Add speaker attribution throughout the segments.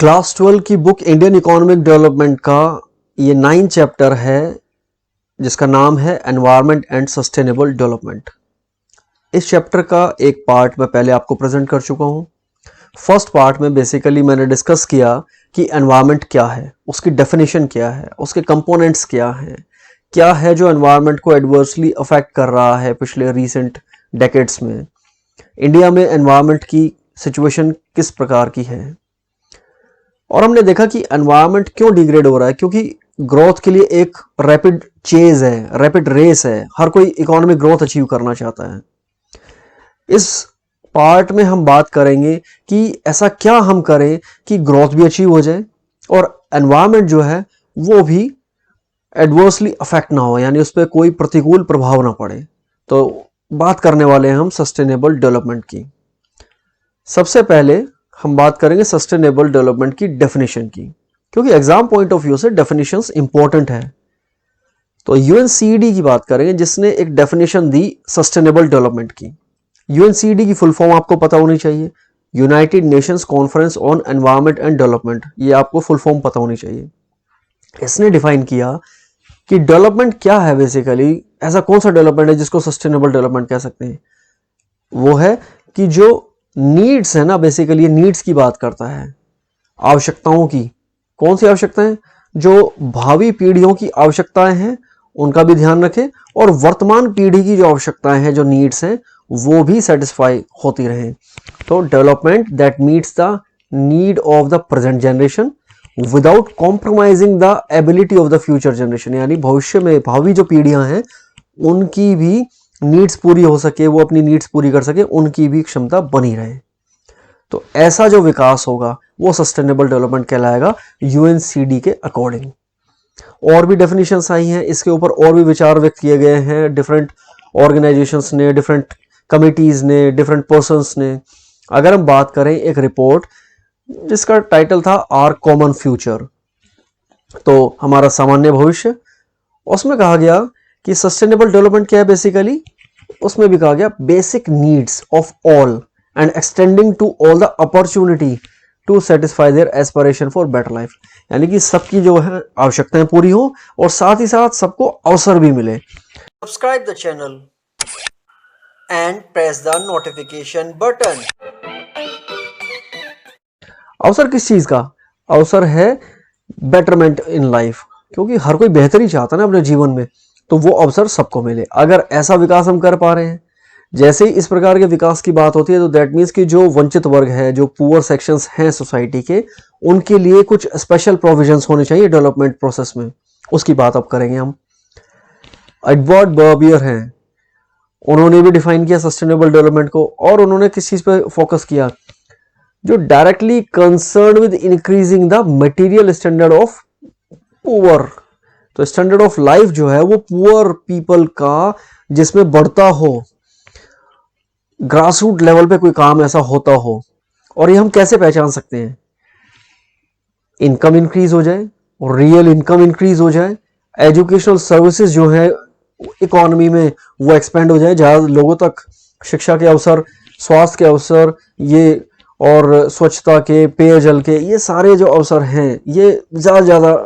Speaker 1: Class 12 की book Indian economic development का ये 9 चैप्टर है जिसका नाम है एनवायरनमेंट एंड सस्टेनेबल डेवलपमेंट। इस चैप्टर का एक पार्ट मैं पहले आपको प्रेजेंट कर चुका हूँ। फर्स्ट पार्ट में बेसिकली मैंने डिस्कस किया कि एनवायरनमेंट क्या है, उसकी डेफिनेशन क्या है, उसके कंपोनेंट्स क्या है जो एनवायरनमेंट को एडवर्सली अफेक्ट कर रहा है पिछले रीसेंट डेकेड्स में। इंडिया में एनवायरनमेंट की सिचुएशन किस प्रकार की है, और हमने देखा कि एनवायरनमेंट क्यों डिग्रेड हो रहा है, क्योंकि ग्रोथ के लिए एक रैपिड चेज है, रैपिड रेस है, हर कोई इकोनॉमिक ग्रोथ अचीव करना चाहता है। इस पार्ट में हम बात करेंगे कि ऐसा क्या हम करें कि ग्रोथ भी अचीव हो जाए और एनवायरनमेंट जो है वो भी एडवर्सली अफेक्ट ना हो, यानी उस पर कोई प्रतिकूल प्रभाव ना पड़े। तो बात करने वाले हैं हम सस्टेनेबल डेवलपमेंट की। सबसे पहले हम बात करेंगे सस्टेनेबल डेवलपमेंट की डेफिनेशन की, क्योंकि एग्जाम पॉइंट ऑफ व्यू से डेफिनेशंस इंपॉर्टेंट है। तो यूएनसीईडी की बात करेंगे जिसने एक डेफिनेशन दी सस्टेनेबल डेवलपमेंट की। यूएनसीईडी की फुल फॉर्म आपको पता होनी चाहिए, United Nations conference on environment and development. ये आपको फुल फॉर्म पता होनी चाहिए। इसने डिफाइन किया कि डेवलपमेंट क्या है, बेसिकली ऐसा कौन सा डेवलपमेंट है जिसको सस्टेनेबल डेवलपमेंट कह सकते हैं। वो है कि जो नीड्स है ना, बेसिकली नीड्स की बात करता है, आवश्यकताओं की। कौन सी आवश्यकताएं? जो भावी पीढ़ियों की आवश्यकताएं हैं उनका भी ध्यान रखें, और वर्तमान पीढ़ी की जो आवश्यकताएं हैं, जो नीड्स हैं, वो भी सेटिस्फाई होती रहें। तो development that meets the need of the present generation without compromising the ability of the future generation, यानी भविष्य में भावी जो पीढ़ियां हैं उनकी भी नीड्स पूरी हो सके, वो अपनी नीड्स पूरी कर सके, उनकी भी क्षमता बनी रहे। तो ऐसा जो विकास होगा वो सस्टेनेबल डेवलपमेंट कहलाएगा यूएनसीडी के अकॉर्डिंग। और भी डेफिनेशंस आई हैं इसके ऊपर, और भी विचार व्यक्त किए गए हैं डिफरेंट ऑर्गेनाइजेशंस ने, डिफरेंट कमिटीज ने, डिफरेंट पर्संस ने। अगर हम बात करें एक रिपोर्ट जिसका टाइटल था आवर कॉमन फ्यूचर, तो हमारा सामान्य भविष्य, उसमें कहा गया कि सस्टेनेबल डेवलपमेंट क्या है बेसिकली। उसमें भी कहा गया basic needs of all and extending to all the opportunity to satisfy their aspiration for better life, यानी कि सबकी जो है आवश्यकताएं पूरी हो और साथ ही साथ सबको अवसर भी मिले। Subscribe the channel and press the notification button. अवसर किस चीज का? अवसर है बेटरमेंट इन लाइफ, क्योंकि हर कोई बेहतरी चाहता है ना अपने जीवन में, तो वो अवसर सबको मिले। अगर ऐसा विकास हम कर पा रहे हैं, जैसे ही इस प्रकार के विकास की बात होती है, तो दैट मीन्स कि जो वंचित वर्ग है, जो पुअर सेक्शंस हैं सोसाइटी के, उनके लिए कुछ स्पेशल प्रोविजंस होने चाहिए डेवलपमेंट प्रोसेस में। उसकी बात अब करेंगे हम। एडवर्ड बर्बियर हैं, उन्होंने भी डिफाइन किया सस्टेनेबल डेवलपमेंट को, और उन्होंने किस चीज पे फोकस किया? जो directly concern with increasing the material standard of poor. तो स्टैंडर्ड ऑफ लाइफ जो है वो पुअर पीपल का जिसमें बढ़ता हो, ग्रासरूट लेवल पे कोई काम ऐसा होता हो। और ये हम कैसे पहचान सकते हैं? इनकम इंक्रीज हो जाए, और रियल इनकम इंक्रीज हो जाए, एजुकेशनल सर्विसेज जो है इकोनॉमी में वो एक्सपेंड हो जाए, ज्यादा लोगों तक शिक्षा के अवसर, स्वास्थ्य के अवसर, ये और स्वच्छता के, पेयजल के, ये सारे जो अवसर हैं ये ज्यादा ज्यादा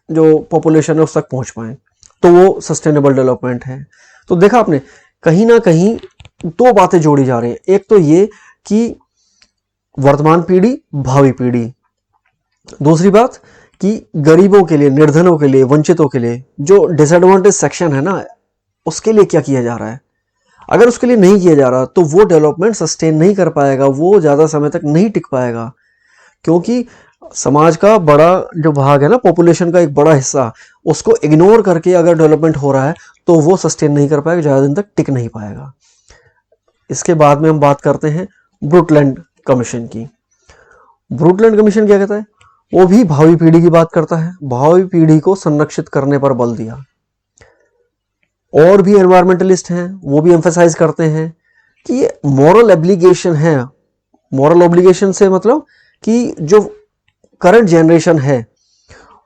Speaker 1: जो पॉपुलेशन है उस तक पहुंच पाए, तो वो सस्टेनेबल डेवलपमेंट है। तो देखा आपने, कहीं ना कहीं दो बातें जोड़ी जा रही हैं। एक तो ये कि वर्तमान पीढ़ी, भावी पीढ़ी। दूसरी बात कि गरीबों के लिए, निर्धनों के लिए, वंचितों के लिए, जो डिसएडवांटेज सेक्शन है ना, उसके लिए क्या किया जा रहा है। अगर उसके लिए नहीं किया जा रहा तो वो डेवलपमेंट सस्टेन नहीं कर पाएगा, वो ज्यादा समय तक नहीं टिक पाएगा, क्योंकि समाज का बड़ा जो भाग है ना, पॉपुलेशन का एक बड़ा हिस्सा, उसको इग्नोर करके अगर डेवलपमेंट हो रहा है तो वो सस्टेन नहीं कर पाएगा, ज्यादा दिन तक टिक नहीं पाएगा। इसके बाद में हम बात करते हैं ब्रुटलैंड कमीशन की। ब्रुटलैंड कमीशन क्या कहता है? वो भी भावी पीढ़ी की बात करता है, भावी पीढ़ी को संरक्षित करने पर बल दिया। और भी एनवायरमेंटलिस्ट हैं, वो भी एम्फेसाइज करते हैं कि ये मॉरल एब्लिगेशन है। मॉरल ऑब्लिगेशन से मतलब कि जो करंट जनरेशन है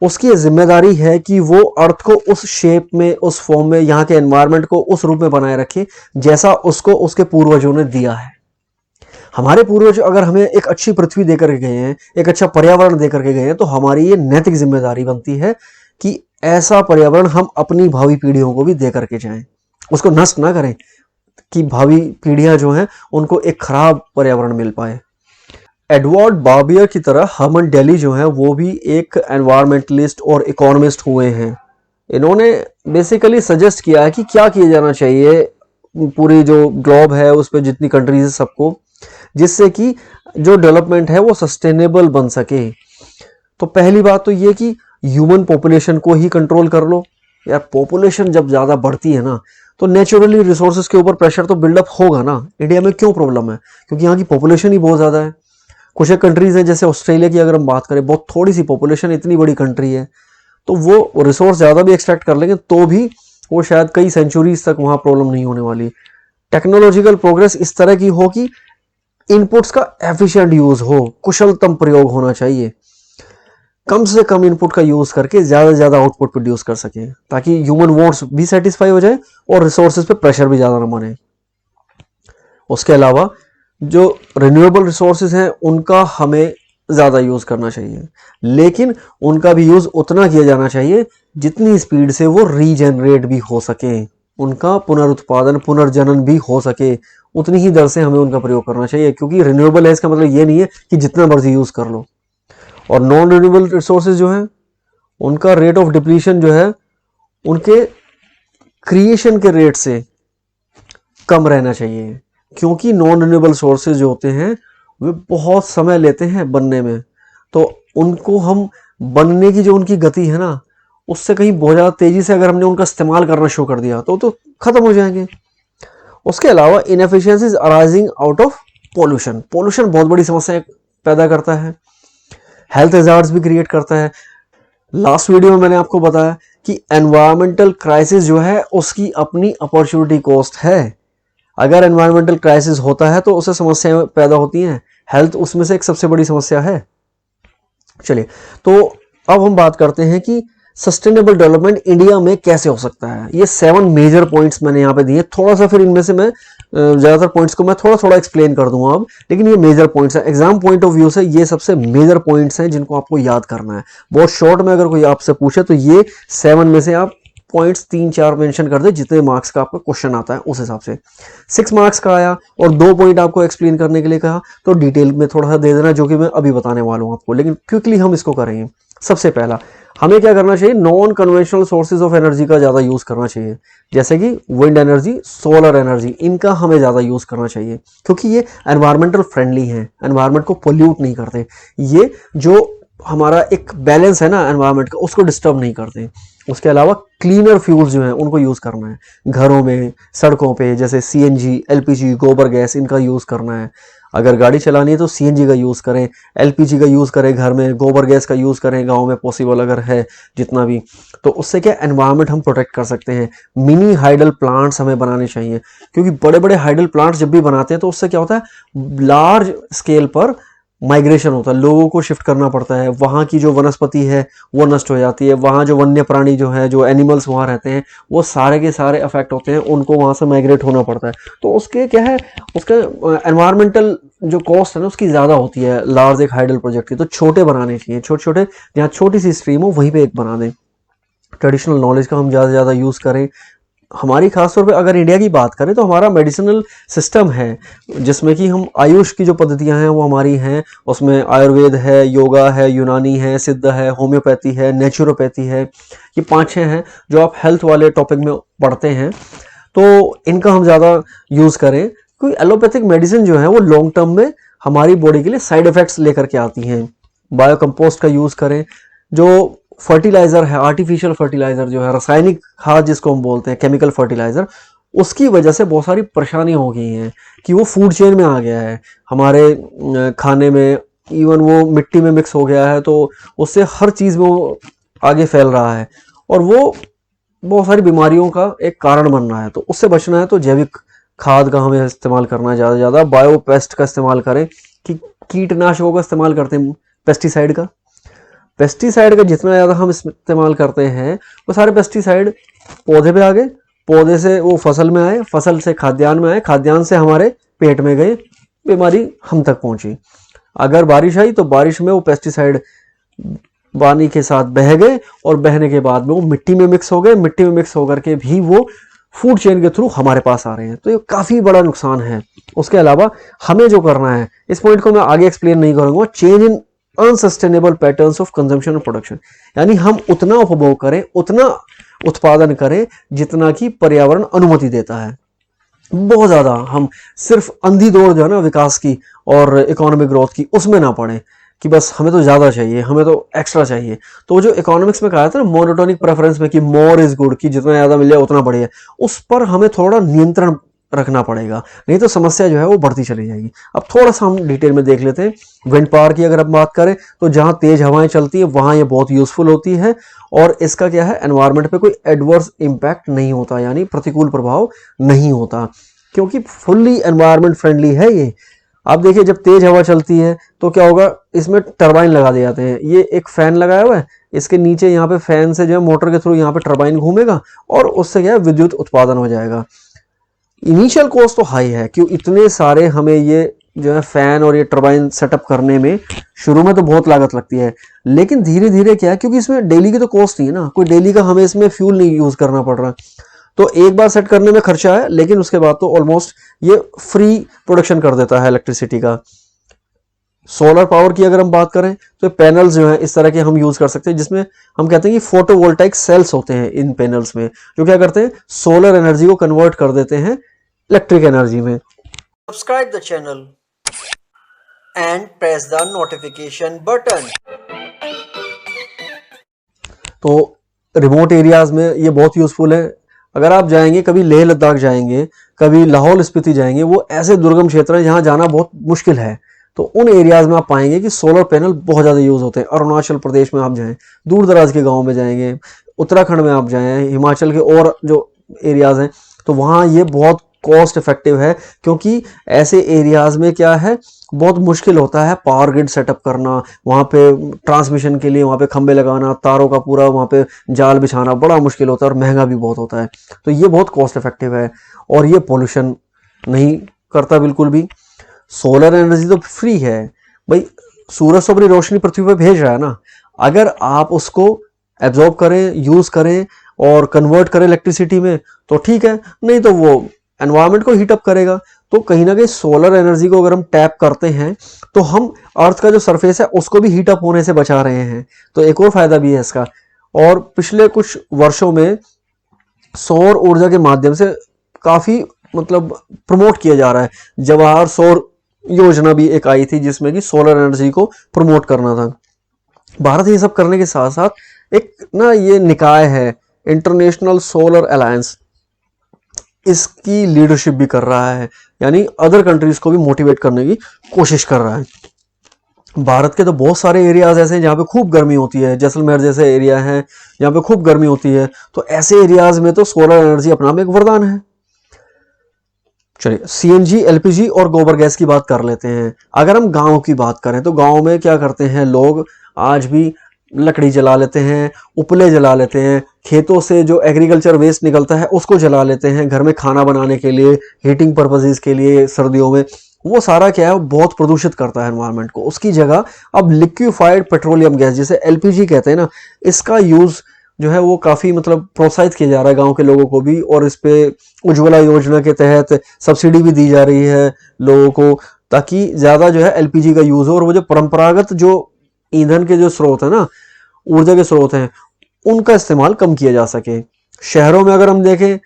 Speaker 1: उसकी जिम्मेदारी है कि वो अर्थ को उस शेप में, उस फॉर्म में, यहाँ के एनवायरनमेंट को उस रूप में बनाए रखे जैसा उसको उसके पूर्वजों ने दिया है। हमारे पूर्वज अगर हमें एक अच्छी पृथ्वी देकर के गए हैं, एक अच्छा पर्यावरण देकर के गए हैं, तो हमारी ये नैतिक जिम्मेदारी बनती है कि ऐसा पर्यावरण हम अपनी भावी पीढ़ियों को भी दे करके जाएं, उसको नष्ट ना करें कि भावी पीढ़ियां जो हैं उनको एक खराब पर्यावरण मिल पाए। एडवर्ड बाबियर की तरह हरमन डेली जो है वो भी एक एनवायरमेंटलिस्ट और इकोनॉमिस्ट हुए हैं। इन्होंने बेसिकली सजेस्ट किया है कि क्या किया जाना चाहिए पूरी जो ग्लोब है उस पर जितनी कंट्रीज है सबको, जिससे कि जो डेवलपमेंट है वो सस्टेनेबल बन सके। तो पहली बात तो ये कि ह्यूमन पॉपुलेशन को ही कंट्रोल कर लो। यार पॉपुलेशन जब ज़्यादा बढ़ती है ना तो नेचुरली रिसोर्सेज के ऊपर प्रेशर तो बिल्डअप होगा ना। इंडिया में क्यों प्रॉब्लम है? क्योंकि यहाँ की पॉपुलेशन ही बहुत ज़्यादा है। कुछ एक कंट्रीज हैं जैसे ऑस्ट्रेलिया की अगर हम बात करें, बहुत थोड़ी सी पॉपुलेशन, इतनी बड़ी कंट्री है, तो वो रिसोर्स ज़्यादा भी एक्सट्रैक्ट कर लेंगे तो भी वो शायद कई सेंचुरीज तक वहाँ प्रॉब्लम नहीं होने वाली। टेक्नोलॉजिकल प्रोग्रेस इस तरह की हो कि इनपुट्स का एफिशिएंट यूज हो, कुशलतम प्रयोग होना चाहिए, कम से कम इनपुट का यूज करके ज्यादा से ज्यादा आउटपुट प्रोड्यूस कर सके, ताकि ह्यूमन वांट्स भी सेटिस्फाई हो जाए और रिसोर्सेज पे प्रेशर भी ज्यादा ना बने। उसके अलावा जो रिन्यूएबल रिसोर्सेज हैं उनका हमें ज़्यादा यूज़ करना चाहिए, लेकिन उनका भी यूज़ उतना किया जाना चाहिए जितनी स्पीड से वो रीजनरेट भी हो सके, उनका पुनरुत्पादन पुनर्जनन भी हो सके, उतनी ही दर से हमें उनका प्रयोग करना चाहिए। क्योंकि रिन्यूएबल है इसका मतलब ये नहीं है कि जितना मर्जी यूज़ कर लो। और नॉन रिन्यूएबल रिसोर्सेज जो हैं उनका रेट ऑफ डिप्लीशन जो है उनके क्रिएशन के रेट से कम रहना चाहिए, क्योंकि नॉन रिन्यूएबल सोर्सेज जो होते हैं वे बहुत समय लेते हैं बनने में। तो उनको हम बनने की जो उनकी गति है ना उससे कहीं बहुत ज़्यादा तेज़ी से अगर हमने उनका इस्तेमाल करना शुरू कर दिया तो ख़त्म हो जाएंगे। उसके अलावा inefficiencies arising out of pollution, pollution बहुत बड़ी समस्या पैदा करता है, हेल्थ हैजार्ड्स भी क्रिएट करता है। लास्ट वीडियो में मैंने आपको बताया कि एनवायरमेंटल क्राइसिस जो है उसकी अपनी अपॉर्चुनिटी कॉस्ट है। अगर एनवायरमेंटल क्राइसिस होता है तो उससे समस्याएं पैदा होती हैं, हेल्थ उसमें से एक सबसे बड़ी समस्या है। चलिए, तो अब हम बात करते हैं कि सस्टेनेबल डेवलपमेंट इंडिया में कैसे हो सकता है। ये 7 मेजर पॉइंट्स मैंने यहाँ पे दिए, थोड़ा सा फिर इनमें से मैं ज़्यादातर पॉइंट्स को मैं थोड़ा थोड़ा एक्सप्लेन कर दूंगा अब, लेकिन ये मेजर पॉइंट्स हैं। एग्जाम पॉइंट ऑफ व्यू से ये सबसे मेजर पॉइंट्स हैं जिनको आपको याद करना है। बहुत शॉर्ट में अगर कोई आपसे पूछे तो ये 7 में से आप पॉइंट्स 3-4 मेंशन कर दे, जितने मार्क्स का आपका क्वेश्चन आता है उस हिसाब से। 6 मार्क्स का आया और 2 पॉइंट आपको एक्सप्लेन करने के लिए कहा तो डिटेल में थोड़ा सा दे देना, जो कि मैं अभी बताने वाला हूँ आपको, लेकिन क्विकली हम इसको करेंगे। सबसे पहला हमें क्या करना चाहिए, non conventional sources of energy का ज़्यादा यूज़ करना चाहिए, जैसे कि विंड एनर्जी, सोलर एनर्जी, इनका हमें ज़्यादा यूज़ करना चाहिए क्योंकि ये एनवायरमेंटल फ्रेंडली हैं, एनवायरमेंट को पोल्यूट नहीं करते, ये जो हमारा एक बैलेंस है ना एनवायरमेंट का उसको डिस्टर्ब नहीं करते। उसके अलावा क्लीनर फ्यूल्स जो हैं उनको यूज़ करना है, घरों में, सड़कों पे, जैसे सीएनजी, एलपीजी, गोबर गैस, इनका यूज़ करना है। अगर गाड़ी चलानी है तो सीएनजी का यूज़ करें, एलपीजी का यूज़ करें घर में, गोबर गैस का यूज़ करें गांव में पॉसिबल अगर है जितना भी, तो उससे क्या एनवायरनमेंट हम प्रोटेक्ट कर सकते हैं। मिनी हाइडल प्लांट्स हमें बनाने चाहिए, क्योंकि बड़े बड़े हाइडल प्लांट्स जब भी बनाते हैं तो उससे क्या होता है, लार्ज स्केल पर माइग्रेशन होता है, लोगों को शिफ्ट करना पड़ता है, वहाँ की जो वनस्पति है वो नष्ट हो जाती है, वहाँ जो वन्य प्राणी जो है, जो एनिमल्स वहाँ रहते हैं वो सारे के सारे अफेक्ट होते हैं, उनको वहाँ से माइग्रेट होना पड़ता है। तो उसके क्या है, उसका एनवायरमेंटल जो कॉस्ट है ना उसकी ज़्यादा होती है लार्ज एक हाइडल प्रोजेक्ट की। तो छोटे बनाने चाहिए, छोटे छोटे, जहाँ छोटी सी स्ट्रीम हो वहीं पर एक बना दें। ट्रेडिशनल नॉलेज का हम ज़्यादा से ज़्यादा यूज़ करें। हमारी खासतौर पे अगर इंडिया की बात करें तो हमारा मेडिसिनल सिस्टम है जिसमें कि हम आयुष की जो पद्धतियां हैं वो हमारी हैं, उसमें आयुर्वेद है, योगा है, यूनानी है, सिद्ध है, होम्योपैथी है, नेचुरोपैथी है। ये 5-6 हैं जो आप हेल्थ वाले टॉपिक में पढ़ते हैं, तो इनका हम ज़्यादा यूज़ करें। क्योंकि एलोपैथिक मेडिसिन जो है वो लॉन्ग टर्म में हमारी बॉडी के लिए साइड इफ़ेक्ट्स लेकर के आती हैं। बायो कंपोस्ट का यूज़ करें, जो फर्टिलाइजर है, आर्टिफिशियल फर्टिलाइजर जो है, रासायनिक खाद जिसको हम बोलते हैं, केमिकल फर्टिलाइजर, उसकी वजह से बहुत सारी परेशानियां हो गई हैं कि वो फूड चेन में आ गया है, हमारे खाने में, इवन वो मिट्टी में मिक्स हो गया है, तो उससे हर चीज़ में वो आगे फैल रहा है और वो बहुत सारी बीमारियों का एक कारण बन रहा है। तो उससे बचना है तो जैविक खाद का हमें इस्तेमाल करना है, ज़्यादा से ज़्यादा बायो पेस्ट का इस्तेमाल करें, कि कीटनाशकों का इस्तेमाल करते हैं, पेस्टिसाइड का जितना ज़्यादा हम इस्तेमाल करते हैं वो सारे पेस्टिसाइड पौधे पे आ गए, पौधे से वो फसल में आए, फसल से खाद्यान्न में आए, खाद्यान्न से हमारे पेट में गए, बीमारी हम तक पहुंची। अगर बारिश आई तो बारिश में वो पेस्टिसाइड पानी के साथ बह गए और बहने के बाद में वो मिट्टी में मिक्स हो गए, मिट्टी में मिक्स होकर के भी वो फूड चेन के थ्रू हमारे पास आ रहे हैं। तो ये काफ़ी बड़ा नुकसान है। उसके अलावा हमें जो करना है, इस पॉइंट को मैं आगे एक्सप्लेन नहीं करूंगा, change in unsustainable patterns of consumption और प्रोडक्शन, यानी हम उतना उपभोग करें, उतना उत्पादन करें जितना कि पर्यावरण अनुमति देता है। बहुत ज़्यादा हम सिर्फ अंधी दौड़ जो है ना विकास की और इकोनॉमिक ग्रोथ की, उसमें ना पड़े कि बस हमें तो ज़्यादा चाहिए, हमें तो एक्स्ट्रा चाहिए। तो जो इकोनॉमिक्स में कहा था ना मोनोटोनिक प्रेफरेंस में कि मोर इज गुड, कि जितना ज़्यादा मिल जाए उतना बढ़िया, उस पर हमें थोड़ा नियंत्रण रखना पड़ेगा, नहीं तो समस्या जो है वो बढ़ती चली जाएगी। अब थोड़ा सा हम डिटेल में देख लेते हैं। विंड पावर की अगर हम बात करें तो जहाँ तेज हवाएं चलती है वहाँ ये बहुत यूजफुल होती है और इसका क्या है, एनवायरनमेंट पे कोई एडवर्स इम्पैक्ट नहीं होता, यानी प्रतिकूल प्रभाव नहीं होता, क्योंकि फुल्ली एनवायरनमेंट फ्रेंडली है ये। आप देखिए जब तेज हवा चलती है तो क्या होगा, इसमें टरबाइन लगा दिए जाते हैं। ये एक फैन लगाया हुआ है, इसके नीचे यहाँ पे फैन से जो है मोटर के थ्रू यहाँ पे टरबाइन घूमेगा और उससे क्या है विद्युत उत्पादन हो जाएगा। इनिशियल कॉस्ट तो हाई है, क्यों इतने सारे हमें ये जो है फैन और ये टरबाइन सेटअप करने में शुरू में तो बहुत लागत लगती है, लेकिन धीरे धीरे क्या है, क्योंकि इसमें डेली की तो कॉस्ट नहीं है ना, कोई डेली का हमें इसमें फ्यूल नहीं यूज करना पड़ रहा, तो एक बार सेट करने में खर्चा है, लेकिन उसके बाद तो ऑलमोस्ट ये फ्री प्रोडक्शन कर देता है इलेक्ट्रिसिटी का। सोलर पावर की अगर हम बात करें तो पैनल्स जो हैं इस तरह के हम यूज कर सकते हैं, जिसमें हम कहते हैं कि फोटोवोल्टाइक सेल्स होते हैं इन पैनल्स में, जो क्या करते हैं सोलर एनर्जी को कन्वर्ट कर देते हैं इलेक्ट्रिक एनर्जी में।
Speaker 2: Subscribe the channel and press the notification button.
Speaker 1: तो रिमोट एरियाज में ये बहुत यूजफुल है। अगर आप जाएंगे कभी लेह लद्दाख जाएंगे, कभी लाहौल स्पीति जाएंगे, वो ऐसे दुर्गम क्षेत्र हैं जहाँ जाना बहुत मुश्किल है, तो उन एरियाज में आप पाएंगे कि सोलर पैनल बहुत ज़्यादा यूज़ होते हैं। अरुणाचल प्रदेश में आप जाएं, दूर दराज के गाँव में जाएंगे, उत्तराखंड में आप जाएं, हिमाचल के और जो एरियाज़ हैं, तो वहाँ ये बहुत कॉस्ट इफेक्टिव है, क्योंकि ऐसे एरियाज में क्या है, बहुत मुश्किल होता है पावर ग्रिड सेटअप करना, वहाँ पे ट्रांसमिशन के लिए वहाँ पे खंबे लगाना, तारों का पूरा वहाँ पे जाल बिछाना बड़ा मुश्किल होता है और महंगा भी बहुत होता है। तो ये बहुत कॉस्ट इफेक्टिव है और ये पोल्यूशन नहीं करता बिल्कुल भी। सोलर एनर्जी तो फ्री है भाई, सूरज तो अपनी रोशनी पृथ्वी पे भेज रहा है ना, अगर आप उसको एब्जॉर्ब करें, यूज करें और कन्वर्ट करें इलेक्ट्रिसिटी में तो ठीक है, नहीं तो वो एनवायरनमेंट को हीटअप करेगा। तो कहीं ना कहीं सोलर एनर्जी को अगर हम टैप करते हैं तो हम अर्थ का जो सरफेस है उसको भी हीटअप होने से बचा रहे हैं, तो एक और फायदा भी है इसका। और पिछले कुछ वर्षों में सौर ऊर्जा के माध्यम से काफी मतलब प्रमोट किया जा रहा है। जवाहर सौर योजना भी एक आई थी जिसमें कि सोलर एनर्जी को प्रमोट करना था। भारत ये सब करने के साथ साथ एक ना ये निकाय है इंटरनेशनल सोलर अलायंस, इसकी लीडरशिप भी कर रहा है, यानी अदर कंट्रीज को भी मोटिवेट करने की कोशिश कर रहा है। भारत के तो बहुत सारे एरियाज ऐसे हैं जहाँ पे खूब गर्मी होती है, जैसलमेर जैसे एरिया है जहाँ पे खूब गर्मी होती है, तो ऐसे एरियाज में तो सोलर एनर्जी अपना में एक वरदान है। चलिए सीएनजी, एलपीजी और गोबर गैस की बात कर लेते हैं। अगर हम गांव की बात करें तो गांव में क्या करते हैं लोग, आज भी लकड़ी जला लेते हैं, उपले जला लेते हैं, खेतों से जो एग्रीकल्चर वेस्ट निकलता है उसको जला लेते हैं घर में खाना बनाने के लिए, हीटिंग पर्पसेस के लिए सर्दियों में। वो सारा क्या है, बहुत प्रदूषित करता है एनवायरनमेंट को। उसकी जगह अब लिक्विफाइड पेट्रोलियम गैस जिसे एलपीजी कहते हैं ना, इसका यूज जो है वो काफ़ी मतलब प्रोत्साहित किया जा रहा है गांव के लोगों को भी, और इस पे उज्ज्वला योजना के तहत सब्सिडी भी दी जा रही है लोगों को, ताकि ज़्यादा जो है एलपीजी का यूज़ हो और वो जो परंपरागत जो ईंधन के जो स्रोत है ना, ऊर्जा के स्रोत हैं, उनका इस्तेमाल कम किया जा सके। शहरों में अगर हम देखें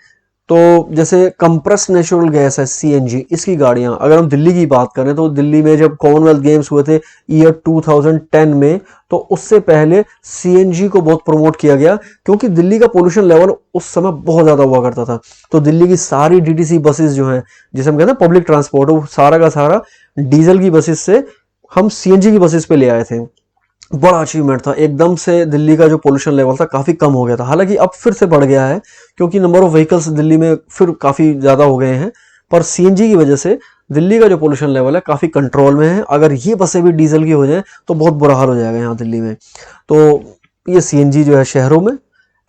Speaker 1: तो जैसे कंप्रेस्ड नेचुरल गैस है सीएनजी, इसकी गाड़ियां, अगर हम दिल्ली की बात करें तो दिल्ली में जब कॉमनवेल्थ गेम्स हुए थे ईयर 2010 में, तो उससे पहले सीएनजी को बहुत प्रमोट किया गया, क्योंकि दिल्ली का पोल्यूशन लेवल उस समय बहुत ज़्यादा हुआ करता था। तो दिल्ली की सारी डीटीसी बसेस जो हैं, जिसे हम कहते हैं पब्लिक ट्रांसपोर्ट, वो सारा का सारा डीजल की बसेस से हम सीएनजी की बसेस पे ले आए थे। बड़ा अचीवमेंट था, एकदम से दिल्ली का जो पोल्यूशन लेवल था काफ़ी कम हो गया था। हालांकि अब फिर से बढ़ गया है क्योंकि नंबर ऑफ व्हीकल्स दिल्ली में फिर काफ़ी ज़्यादा हो गए हैं, पर सीएनजी की वजह से दिल्ली का जो पोल्यूशन लेवल है काफ़ी कंट्रोल में है। अगर ये बसें भी डीजल की हो जाए तो बहुत बुरा हाल हो जाएगा यहाँ दिल्ली में। तो ये सीएनजी जो है शहरों में,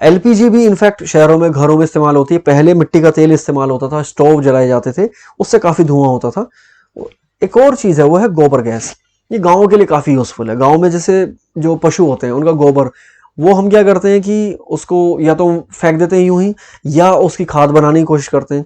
Speaker 1: एलपीजी भी इनफैक्ट शहरों में घरों में इस्तेमाल होती है। पहले मिट्टी का तेल इस्तेमाल होता था, स्टोव जलाए जाते थे, उससे काफ़ी धुआं होता था। एक और चीज़ है वो है गोबर गैस। ये गाँव के लिए काफ़ी यूज़फुल है। गाँव में जैसे जो पशु होते हैं उनका गोबर, वो हम क्या करते हैं कि उसको या तो फेंक देते हैं यूं ही, या उसकी खाद बनाने की कोशिश करते हैं।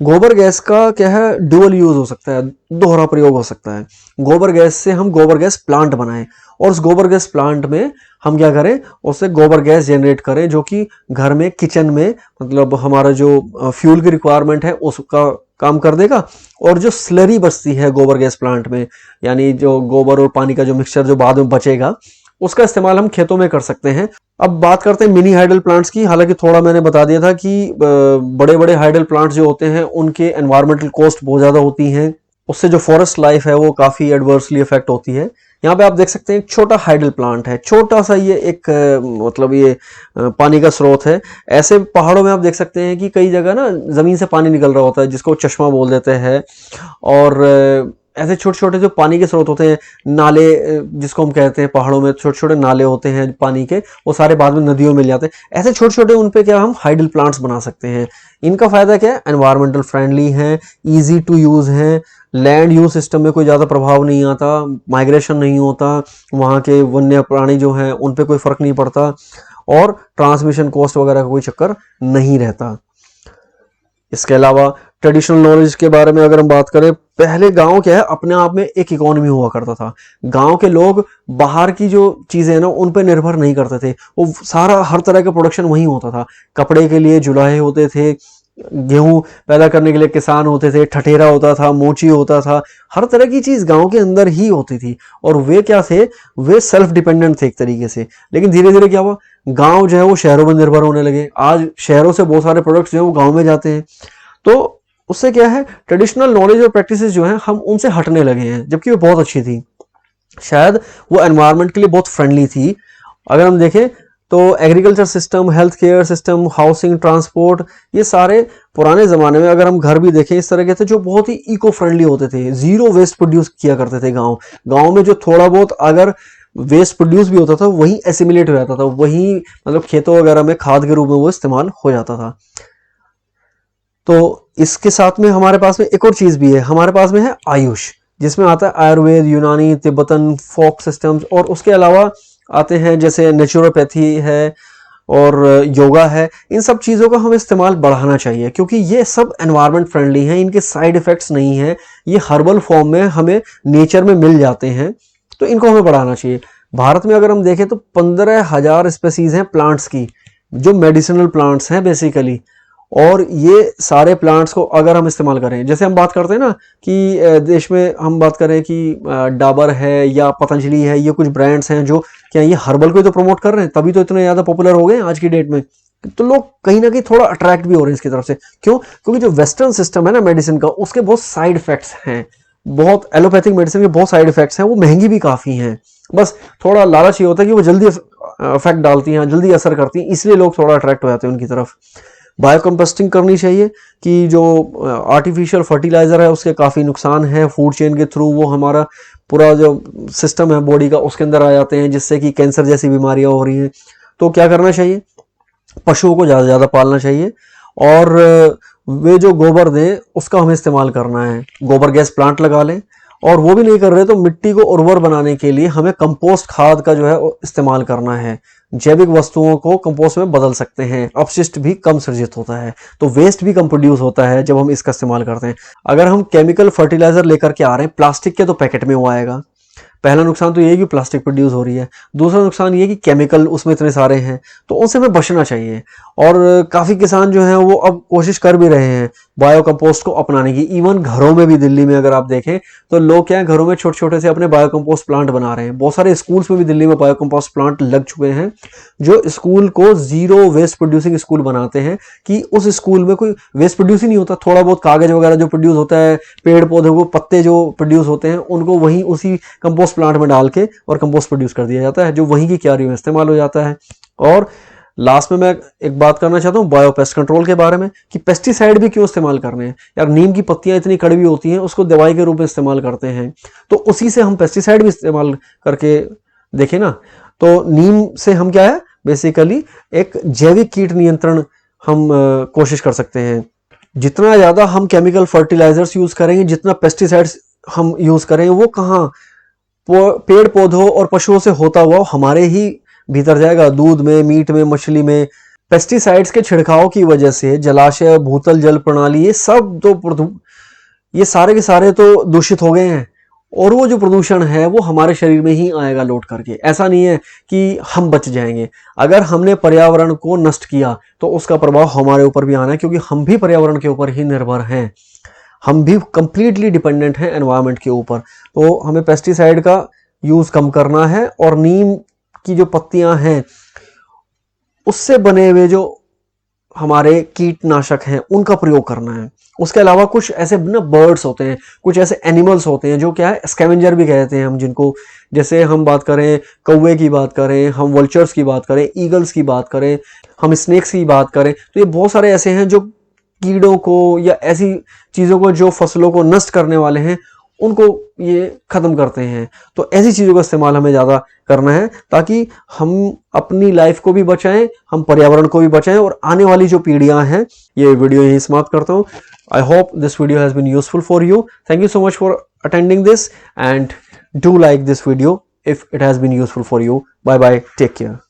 Speaker 1: गोबर गैस का क्या है, डुअल यूज हो सकता है, दोहरा प्रयोग हो सकता है। गोबर गैस से हम गोबर गैस प्लांट बनाएं और उस गोबर गैस प्लांट में हम क्या करें, उससे गोबर गैस जनरेट करें जो कि घर में, किचन में, मतलब हमारा जो फ्यूल की रिक्वायरमेंट है उसका काम कर देगा। और जो स्लरी बचती है गोबर गैस प्लांट में, यानी जो गोबर और पानी का जो मिक्सचर जो बाद में बचेगा, उसका इस्तेमाल हम खेतों में कर सकते हैं। अब बात करते हैं मिनी हाइडल प्लांट्स की। हालांकि थोड़ा मैंने बता दिया था कि बड़े बड़े हाइडल प्लांट्स जो होते हैं उनके एनवायरमेंटल कॉस्ट बहुत ज़्यादा होती हैं, उससे जो फॉरेस्ट लाइफ है वो काफ़ी एडवर्सली इफेक्ट होती है। यहाँ पे आप देख सकते हैं एक छोटा हाइडल प्लांट है, छोटा सा, ये एक मतलब ये पानी का स्रोत है। ऐसे पहाड़ों में आप देख सकते हैं कि कई जगह ना ज़मीन से पानी निकल रहा होता है जिसको चश्मा बोल देते हैं। और ऐसे छोटे छोटे जो पानी के स्रोत होते हैं, नाले जिसको हम कहते हैं, पहाड़ों में छोटे छोटे नाले होते हैं पानी के, वो सारे बाद में नदियों में मिल जाते हैं। ऐसे छोटे छोटे उन पे क्या हम हाइडल प्लांट्स बना सकते हैं। इनका फायदा क्या है, एनवायरमेंटल फ्रेंडली है, ईजी टू यूज है, लैंड यूज सिस्टम में कोई ज़्यादा प्रभाव नहीं आता, माइग्रेशन नहीं होता, वहाँ के वन्य प्राणी जो हैं उन पे कोई फर्क नहीं पड़ता, और ट्रांसमिशन कॉस्ट वगैरह का कोई चक्कर नहीं रहता। इसके अलावा ट्रेडिशनल नॉलेज के बारे में अगर हम बात करें, पहले गांव क्या है, अपने आप में एक इकोनॉमी हुआ करता था। गांव के लोग बाहर की जो चीजें हैं ना उन पर निर्भर नहीं करते थे, वो सारा हर तरह का प्रोडक्शन वहीं होता था। कपड़े के लिए जुलाहे होते थे, गेहूं पैदा करने के लिए किसान होते थे, ठठेरा होता था, मोची होता था, हर तरह की चीज गांव के अंदर ही होती थी। और वे क्या थे, वे सेल्फ डिपेंडेंट थे एक तरीके से। लेकिन धीरे धीरे क्या हुआ, गांव जो है वो शहरों में निर्भर होने लगे। आज शहरों से बहुत सारे प्रोडक्ट्स जो है वो गांव में जाते हैं। तो उससे क्या है, ट्रेडिशनल नॉलेज और प्रैक्टिसेस जो हैं हम उनसे हटने लगे हैं, जबकि वो बहुत अच्छी थी। शायद वो एनवायरनमेंट के लिए बहुत फ्रेंडली थी। अगर हम देखें तो agriculture system, health care system, housing, transport, ये सारे पुराने ज़माने में अगर हम घर भी देखें इस तरह के थे जो बहुत ही इको फ्रेंडली होते थे, जीरो वेस्ट प्रोड्यूस किया करते थे। गाँव में जो थोड़ा बहुत अगर वेस्ट प्रोड्यूस भी होता था वहीं एसिमिलेट हो जाता था, वहीं मतलब खेतों वगैरह में खाद के रूप में वो इस्तेमाल हो जाता था। तो इसके साथ में हमारे पास में एक और चीज़ भी है, हमारे पास में है आयुष, जिसमें आता है आयुर्वेद, यूनानी, तिब्बतन फोक सिस्टम्स, और उसके अलावा आते हैं जैसे नेचुरोपैथी है और योगा है। इन सब चीज़ों का हमें इस्तेमाल बढ़ाना चाहिए क्योंकि ये सब एनवायरनमेंट फ्रेंडली हैं, इनके साइड इफ़ेक्ट्स नहीं हैं, ये हर्बल फॉर्म में हमें नेचर में मिल जाते हैं, तो इनको हमें बढ़ाना चाहिए। भारत में अगर हम देखें तो 15,000 स्पेसीज़ हैं प्लांट्स की, जो मेडिसिनल प्लांट्स हैं बेसिकली। और ये सारे प्लांट्स को अगर हम इस्तेमाल करें, जैसे हम बात करते हैं ना कि देश में हम बात करें कि डाबर है या पतंजलि है, ये कुछ ब्रांड्स हैं जो क्या ये हर्बल को तो प्रमोट कर रहे हैं, तभी तो इतने ज़्यादा पॉपुलर हो गए हैं आज की डेट में। तो लोग कहीं ना कहीं थोड़ा अट्रैक्ट भी हो रहे हैं इसकी तरफ से। क्यों? क्योंकि जो वेस्टर्न सिस्टम है ना मेडिसिन का, उसके बहुत साइड इफेक्ट्स हैं, बहुत एलोपैथिक मेडिसिन के बहुत साइड इफेक्ट्स हैं, वो महंगी भी काफ़ी हैं। बस थोड़ा लालच ये होता है कि वो जल्दी इफेक्ट डालती हैं, जल्दी असर करती हैं, इसलिए लोग थोड़ा अट्रैक्ट हो जाते हैं उनकी तरफ। बायोकम्पोस्टिंग करनी चाहिए कि जो आर्टिफिशियल फर्टिलाइज़र है उसके काफ़ी नुकसान है, फूड चेन के थ्रू वो हमारा पूरा जो सिस्टम है बॉडी का उसके अंदर आ जाते हैं, जिससे कि कैंसर जैसी बीमारियां हो रही हैं। तो क्या करना चाहिए, पशुओं को ज़्यादा से ज़्यादा पालना चाहिए, और वे जो गोबर दें उसका हमें इस्तेमाल करना है। गोबर गैस प्लांट लगा लें, और वो भी नहीं कर रहे तो मिट्टी को उर्वर बनाने के लिए हमें कंपोस्ट खाद का जो है इस्तेमाल करना है। जैविक वस्तुओं को कंपोस्ट में बदल सकते हैं, अपशिष्ट भी कम सृजित होता है, तो वेस्ट भी कम प्रोड्यूस होता है जब हम इसका इस्तेमाल करते हैं। अगर हम केमिकल फर्टिलाइजर लेकर के आ रहे हैं, प्लास्टिक के तो पैकेट में वो आएगा। पहला नुकसान तो ये है कि प्लास्टिक प्रोड्यूस हो रही है, दूसरा नुकसान ये है कि केमिकल उसमें इतने सारे हैं, तो उनसे हमें बचना चाहिए। और काफ़ी किसान जो हैं वो अब कोशिश कर भी रहे हैं बायो कंपोस्ट को अपनाने की। इवन घरों में भी, दिल्ली में अगर आप देखें तो लोग क्या है, घरों में छोटे छोटे से अपने बायो कंपोस्ट प्लांट बना रहे हैं। बहुत सारे स्कूल्स में भी दिल्ली में बायो कंपोस्ट प्लांट लग चुके हैं, जो स्कूल को जीरो वेस्ट प्रोड्यूसिंग स्कूल बनाते हैं, कि उस स्कूल में कोई वेस्ट प्रोड्यूस ही नहीं होता। थोड़ा बहुत कागज वगैरह जो प्रोड्यूस होता है, पेड़ पौधों को पत्ते जो प्रोड्यूस होते हैं, उनको वहीं उसी कंपोस्ट प्लांट में डाल के और कंपोस्ट प्रोड्यूस कर दिया जाता है, जो वहीं की क्यारी में इस्तेमाल हो जाता है। और लास्ट में मैं एक बात करना चाहता हूँ बायोपेस्ट कंट्रोल के बारे में, कि पेस्टिसाइड भी क्यों इस्तेमाल करने हैं यार। नीम की पत्तियां इतनी कड़वी होती हैं, उसको दवाई के रूप में इस्तेमाल करते हैं, तो उसी से हम पेस्टिसाइड भी इस्तेमाल करके देखें ना। तो नीम से हम क्या है, बेसिकली एक जैविक कीट नियंत्रण हम कोशिश कर सकते हैं। जितना ज़्यादा हम केमिकल फर्टिलाइजर्स यूज़ करेंगे, जितना पेस्टिसाइड्स हम यूज़ करें वो कहाँ पेड़ पौधों और पशुओं से होता हुआ हमारे ही भीतर जाएगा, दूध में, मीट में, मछली में। पेस्टिसाइड्स के छिड़काव की वजह से जलाशय, भूतल जल प्रणाली, ये सब तो ये सारे के सारे तो दूषित हो गए हैं, और वो जो प्रदूषण है वो हमारे शरीर में ही आएगा लौट करके। ऐसा नहीं है कि हम बच जाएंगे। अगर हमने पर्यावरण को नष्ट किया तो उसका प्रभाव हमारे ऊपर भी आना है, क्योंकि हम भी पर्यावरण के ऊपर ही निर्भर हैं, हम भी कंप्लीटली डिपेंडेंट हैं एनवायरनमेंट के ऊपर। तो हमें पेस्टिसाइड का यूज़ कम करना है, और नीम की जो पत्तियां हैं उससे बने हुए जो हमारे कीटनाशक हैं उनका प्रयोग करना है। उसके अलावा कुछ ऐसे ना बर्ड्स होते हैं, कुछ ऐसे एनिमल्स होते हैं जो क्या है, स्कैवेंजर भी कहते हैं हम जिनको, जैसे हम बात करें कौवे की बात करें, हम वल्चर्स की बात करें, ईगल्स की बात करें, हम स्नेक्स की बात करें, तो ये बहुत सारे ऐसे हैं जो कीड़ों को या ऐसी चीज़ों को जो फसलों को नष्ट करने वाले हैं उनको ये ख़त्म करते हैं। तो ऐसी चीज़ों का इस्तेमाल हमें ज़्यादा करना है, ताकि हम अपनी लाइफ को भी बचाएं, हम पर्यावरण को भी बचाएं, और आने वाली जो पीढ़ियां हैं। ये वीडियो यहीं समाप्त करता हूं। I hope this video has been useful for you. Thank you so much for attending this, and do like this video if it has been useful for you. Bye bye, take care.